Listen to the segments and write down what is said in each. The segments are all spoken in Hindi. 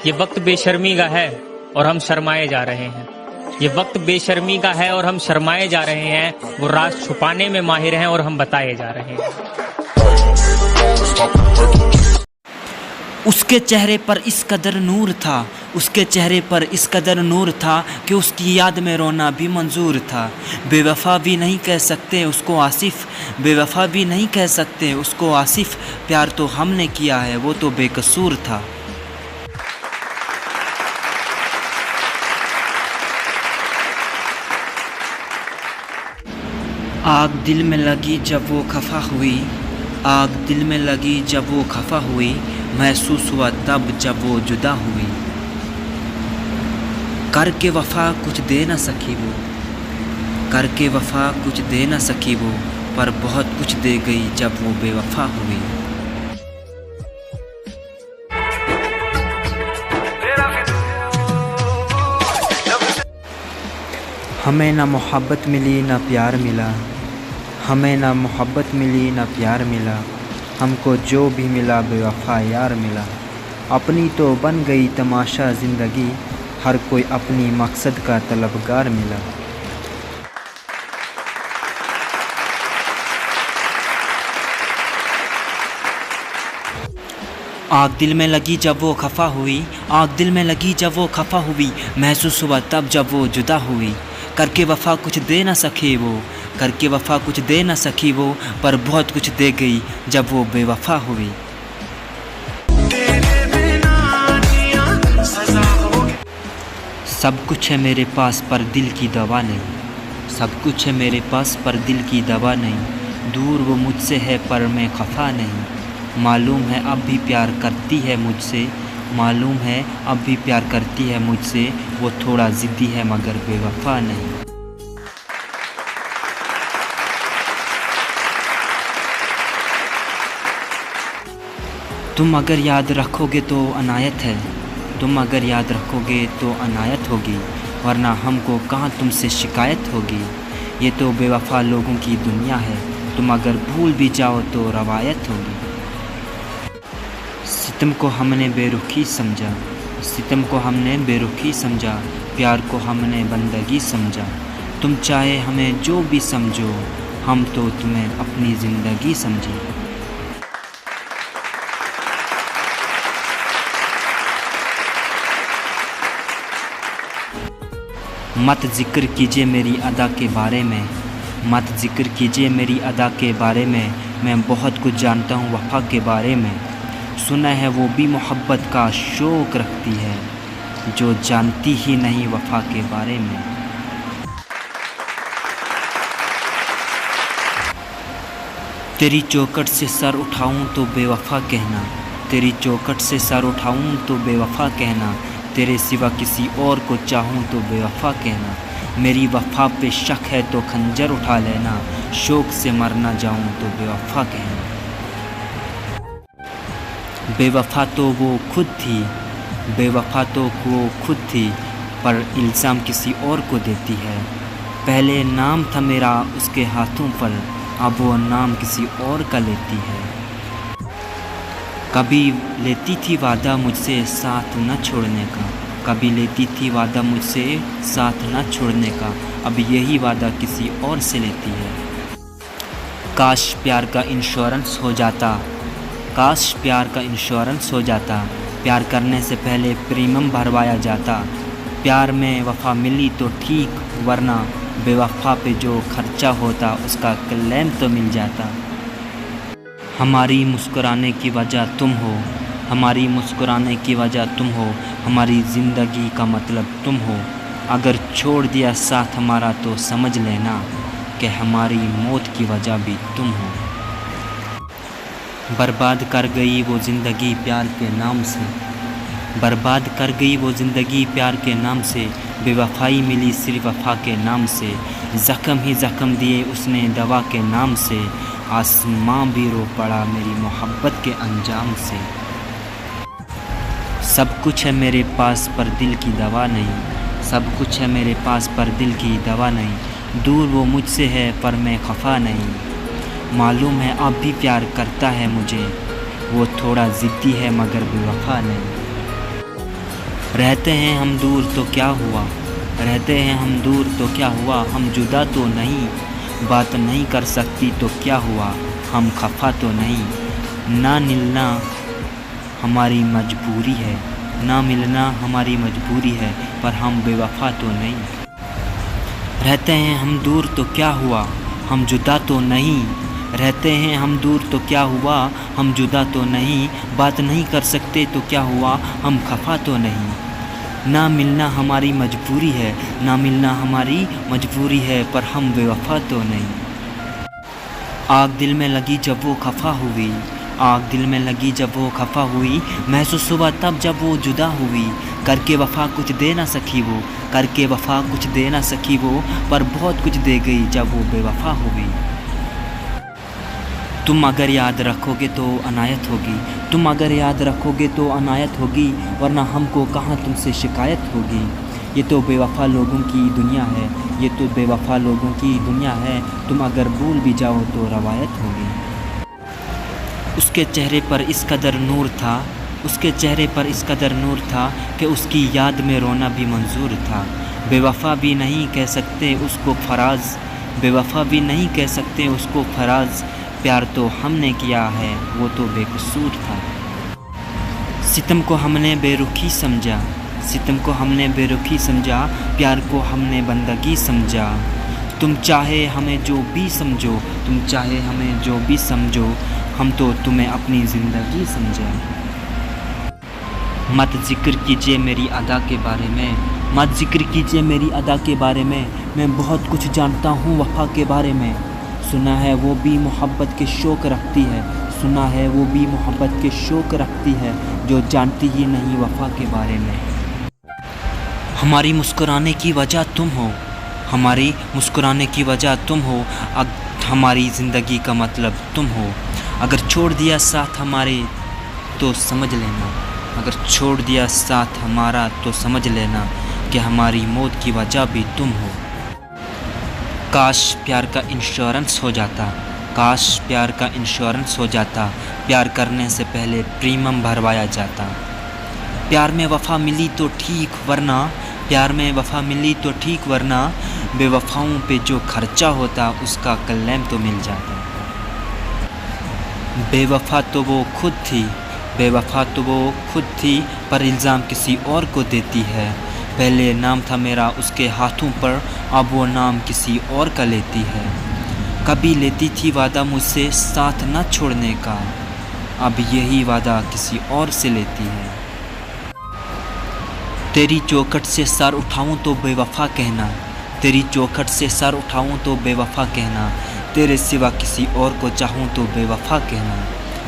ये वक्त बेशर्मी का है और हम शर्माए जा रहे हैं। ये वक्त बेशर्मी का है और हम शर्माए जा रहे हैं। वो राज छुपाने में माहिर हैं और हम बताए जा रहे हैं। उसके चेहरे पर इस कदर नूर था, उसके चेहरे पर इस कदर नूर था कि उसकी याद में रोना भी मंजूर था। बेवफा भी नहीं कह सकते उसको आसिफ, बेवफा भी नहीं कह सकते उसको आसिफ। प्यार तो हमने किया है, वो तो बेकसूर था। आग दिल में लगी जब वो खफा हुई, आग दिल में लगी जब वो खफा हुई। महसूस हुआ तब जब वो जुदा हुई। करके वफा कुछ दे न सकी वो, करके वफा कुछ दे न सकी वो, पर बहुत कुछ दे गई जब वो बेवफा हुई। हमें ना मोहब्बत मिली ना प्यार मिला, हमें ना मोहब्बत मिली ना प्यार मिला। हमको जो भी मिला बेवफा यार मिला। अपनी तो बन गई तमाशा ज़िंदगी, हर कोई अपनी मकसद का तलबगार मिला। आग दिल में लगी जब वो खफा हुई, आग दिल में लगी जब वो खफा हुई। महसूस हुआ तब जब वो जुदा हुई। करके वफा कुछ दे ना सके वो, करके वफा कुछ दे ना सकी वो, पर बहुत कुछ दे गई जब वो बेवफा हुई। सब कुछ है मेरे पास पर दिल की दवा नहीं, सब कुछ है मेरे पास पर दिल की दवा नहीं। दूर वो मुझसे है पर मैं खफा नहीं। मालूम है अब भी प्यार करती है मुझसे, मालूम है अब भी प्यार करती है मुझसे। वो थोड़ा ज़िद्दी है मगर बेवफा नहीं। तुम अगर याद रखोगे तो अनायत है, तुम अगर याद रखोगे तो अनायत होगी, वरना हमको कहाँ तुमसे शिकायत होगी। ये तो बेवफा लोगों की दुनिया है, तुम अगर भूल भी जाओ तो रवायत होगी। सितम को हमने बेरुखी समझा, सितम को हमने बेरुखी समझा। प्यार को हमने बंदगी समझा। तुम चाहे हमें जो भी समझो, हम तो तुम्हें अपनी ज़िंदगी समझे। मत जिक्र कीजिए मेरी अदा के बारे में, मत जिक्र कीजिए मेरी अदा के बारे में। मैं बहुत कुछ जानता हूँ वफ़ा के बारे में। सुना है वो भी मोहब्बत का शौक़ रखती है, जो जानती ही नहीं वफ़ा के बारे में। तेरी चौखट से सर उठाऊं तो बेवफ़ा कहना, तेरी चौखट से सर उठाऊं तो बेवफ़ा कहना। तेरे सिवा किसी और को चाहूं तो बेवफ़ा कहना। मेरी वफ़ा पे शक है तो खंजर उठा लेना, शौक़ से मर ना जाऊं तो बेवफ़ा कहना। बेवफ़ा तो वो खुद थी, बेवफ़ा तो वो खुद थी, पर इल्ज़ाम किसी और को देती है। पहले नाम था मेरा उसके हाथों पर, अब वो नाम किसी और का लेती है। कभी लेती थी वादा मुझसे साथ न छोड़ने का, कभी लेती थी वादा मुझसे साथ न छोड़ने का, अब यही वादा किसी और से लेती है। काश प्यार का इंश्योरेंस हो जाता, काश प्यार का इंश्योरेंस हो जाता। प्यार करने से पहले प्रीमियम भरवाया जाता। प्यार में वफ़ा मिली तो ठीक, वरना बेवफ़ा पे जो खर्चा होता उसका क्लेम तो मिल जाता। हमारी मुस्कुराने की वजह तुम हो, हमारी मुस्कुराने की वजह तुम हो, हमारी ज़िंदगी का मतलब तुम हो। अगर छोड़ दिया साथ हमारा तो समझ लेना कि हमारी मौत की वजह भी तुम हो। बर्बाद कर गई वो ज़िंदगी प्यार के नाम से, बर्बाद कर गई वो ज़िंदगी प्यार के नाम से। बेवफ़ाई मिली सिर्फ वफ़ा के नाम से, ज़ख्म ही ज़ख्म दिए उसने दवा के नाम से। आसमां भी रो पड़ा मेरी मोहब्बत के अंजाम से। सब कुछ है मेरे पास पर दिल की दवा नहीं, सब कुछ है मेरे पास पर दिल की दवा नहीं। दूर वो मुझसे है पर मैं खफा नहीं। मालूम है अब भी प्यार करता है मुझे, वो थोड़ा ज़िद्दी है मगर बेवफ़ा नहीं। रहते हैं हम दूर तो क्या हुआ, रहते हैं हम दूर तो क्या हुआ, हम जुदा तो नहीं, बात नहीं कर सकती तो क्या हुआ, हम खफा तो नहीं। ना मिलना हमारी मजबूरी है, ना मिलना हमारी मजबूरी है, पर हम बेवफा तो नहीं। रहते हैं हम दूर तो क्या हुआ, हम जुदा तो नहीं, रहते हैं हम दूर तो क्या हुआ, हम जुदा तो नहीं, बात नहीं कर सकते तो क्या हुआ, हम खफा तो नहीं। ना मिलना हमारी मजबूरी है, ना मिलना हमारी मजबूरी है, पर हम बेवफा तो नहीं। आग दिल में लगी जब वो खफा हुई, आग दिल में लगी जब वो खफा हुई, महसूस हुआ तब जब वो जुदा हुई। करके वफ़ा कुछ दे ना सकी वो, करके वफ़ा कुछ दे ना सकी वो, पर बहुत कुछ दे गई जब वो बेवफा हुई। तुम अगर याद रखोगे तो अनायत होगी, तुम अगर याद रखोगे तो अनायत होगी, वरना हमको कहाँ तुमसे शिकायत होगी। ये तो बेवफा लोगों की दुनिया है, ये तो बेवफा लोगों की दुनिया है, तुम अगर भूल भी जाओ तो रवायत होगी। उसके चेहरे पर इस कदर नूर था, उसके चेहरे पर इस कदर नूर था कि उसकी याद में रोना भी मंजूर था। बेवफा भी नहीं कह सकते उसको फराज, बेवफा भी नहीं कह सकते उसको फराज, प्यार तो हमने किया है वो तो बेकसूर था। सितम को हमने बेरुखी समझा, सितम को हमने बेरुखी समझा, प्यार को हमने बंदगी समझा। तुम चाहे हमें जो भी समझो, तुम चाहे हमें जो भी समझो, हम तो तुम्हें अपनी ज़िंदगी समझा। मत जिक्र कीजिए मेरी अदा के बारे में, मत जिक्र कीजिए मेरी अदा के बारे में, मैं बहुत कुछ जानता हूँ वफ़ा के बारे में। सुना है वो भी मोहब्बत के शौक़ रखती है, सुना है वो भी मोहब्बत के शौक़ रखती है, जो जानती ही नहीं वफ़ा के बारे में। हमारी मुस्कुराने की वजह तुम हो, हमारी मुस्कुराने की वजह तुम हो, हमारी ज़िंदगी का मतलब तुम हो। अगर छोड़ दिया साथ हमारे तो समझ लेना, अगर छोड़ दिया साथ हमारा तो समझ लेना कि हमारी मौत की वजह भी तुम हो। काश प्यार का इंश्योरेंस हो जाता, काश प्यार का इंश्योरेंस हो जाता, प्यार करने से पहले प्रीमियम भरवाया जाता। प्यार में वफ़ा मिली तो ठीक, वरना प्यार में वफ़ा मिली तो ठीक, वरना बेवफ़ाओं पे जो खर्चा होता उसका क्लेम तो मिल जाता। बेवफ़ा तो वो खुद थी, बेवफ़ा तो वो खुद थी, पर इल्ज़ाम किसी और को देती है। पहले नाम था मेरा उसके हाथों पर, अब वो नाम किसी और का लेती है। कभी लेती थी वादा मुझसे साथ न छोड़ने का, अब यही वादा किसी और से लेती है। तेरी चौखट से सर उठाऊं तो बेवफ़ा कहना, तेरी चौखट से सर उठाऊं तो बेवफ़ा कहना, तेरे सिवा किसी और को चाहूं तो बेवफ़ा कहना।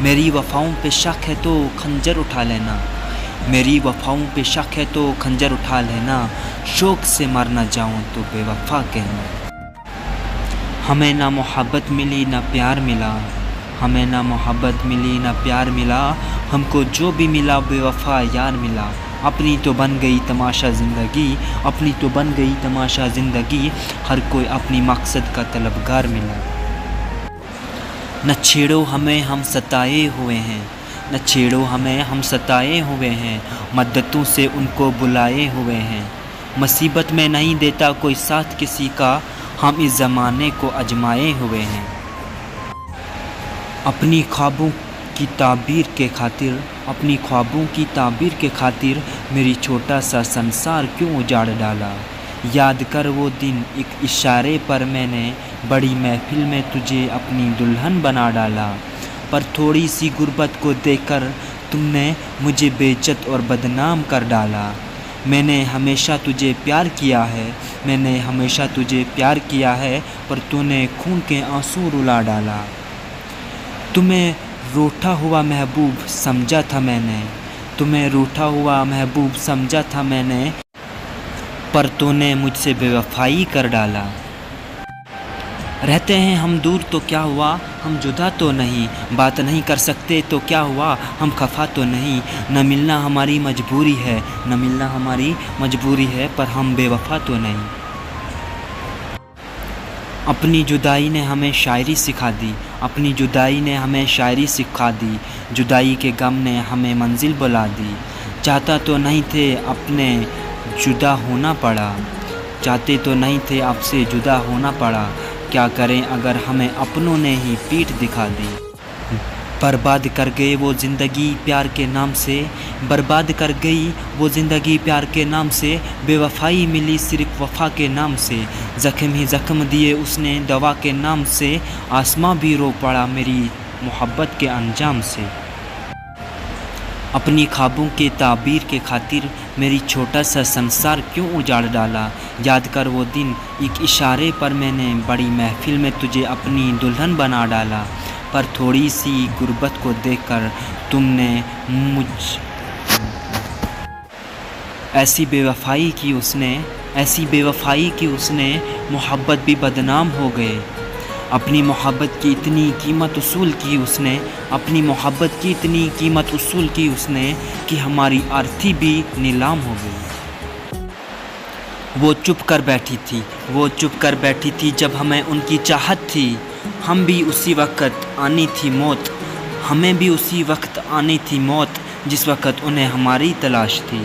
मेरी वफ़ाओं पे शक है तो खंजर उठा लेना, मेरी वफ़ाओं पे शक है तो खंजर उठा लेना, शौक़ से मर न जाऊं तो बेवफ़ा कहना। हमें ना मोहब्बत मिली ना प्यार मिला, हमें ना मोहब्बत मिली ना प्यार मिला, हमको जो भी मिला बेवफ़ा यार मिला। अपनी तो बन गई तमाशा ज़िंदगी, अपनी तो बन गई तमाशा ज़िंदगी, हर कोई अपनी मकसद का तलबगार मिला। न छेड़ो हमें हम सताए हुए हैं, न छेड़ो हमें हम सताए हुए हैं, मद्दतों से उनको बुलाए हुए हैं। मुसीबत में नहीं देता कोई साथ किसी का, हम इस ज़माने को आजमाए हुए हैं। अपनी ख्वाबों की ताबीर के खातिर, अपनी ख्वाबों की ताबीर के खातिर, मेरी छोटा सा संसार क्यों उजाड़ डाला। याद कर वो दिन एक इशारे पर मैंने बड़ी महफिल में तुझे अपनी दुल्हन बना डाला, पर थोड़ी सी गुर्बत को देखकर तुमने मुझे बेइज्जत और बदनाम कर डाला। मैंने हमेशा तुझे प्यार किया है, मैंने हमेशा तुझे प्यार किया है, पर तूने खून के आंसू रुला डाला। तुम्हें रूठा हुआ महबूब समझा था मैंने, तुम्हें रूठा हुआ महबूब समझा था मैंने, पर तूने मुझसे बेवफाई कर डाला। रहते हैं हम दूर तो क्या हुआ, हम जुदा तो नहीं, बात नहीं कर सकते तो क्या हुआ, हम खफा तो नहीं। न मिलना हमारी मजबूरी है, न मिलना हमारी मजबूरी है, पर हम बेवफा तो नहीं। अपनी जुदाई ने हमें शायरी सिखा दी, अपनी जुदाई ने हमें शायरी सिखा दी, जुदाई के गम ने हमें मंजिल बुला दी। चाहता तो नहीं थे अपने जुदा होना पड़ा, चाहते तो नहीं थे आपसे जुदा होना पड़ा। क्या करें अगर हमें अपनों ने ही पीठ दिखा दी। बर्बाद कर गए वो ज़िंदगी प्यार के नाम से, बर्बाद कर गई वो ज़िंदगी प्यार के नाम से। बेवफाई मिली सिर्फ वफ़ा के नाम से, ज़ख्म ही ज़ख्म दिए उसने दवा के नाम से। आसमां भी रो पड़ा मेरी मोहब्बत के अंजाम से। अपनी ख्वाबों के ताबीर के खातिर मेरी छोटा सा संसार क्यों उजाड़ डाला। याद कर वो दिन एक इशारे पर मैंने बड़ी महफिल में तुझे अपनी दुल्हन बना डाला। पर थोड़ी सी गुर्बत को देखकर तुमने ऐसी बेवफाई की उसने मोहब्बत भी बदनाम हो गए। अपनी मोहब्बत की इतनी कीमत उसूल की उसने, अपनी मोहब्बत की इतनी कीमत उसूल की उसने कि हमारी आरती भी नीलाम हो गई। वो चुप कर बैठी थी जब हमें उनकी चाहत थी। हमें भी उसी वक्त आनी थी मौत जिस वक्त उन्हें हमारी तलाश थी।